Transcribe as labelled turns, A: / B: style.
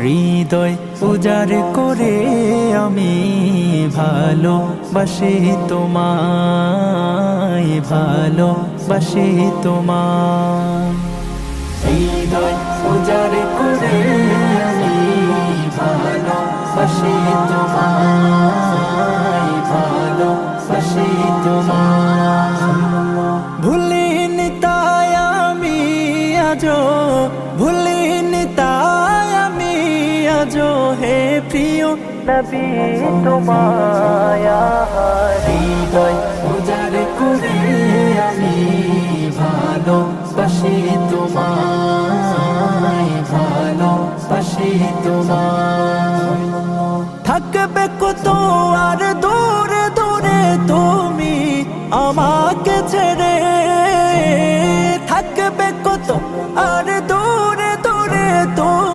A: হৃদয় উজাড় করে আমি ভালোবাসি তোমায়, ভালোবাসি তোমায়। হৃদয় উজাড় করে আমি ভালোবাসি তোমায়, ভালোবাসি তোমায়। ভুলিনি তাই আমি আজো, ভুলিনি তাই আমি আজো হে প্রিয় নবী তোমায়। হৃদয় উজাড় করে আমি ভালোবাসি তোমায়, ভালোবাসি তোমায়। থাকবে কত আর দূরে দূরে তুমি আমাকে ছেড়ে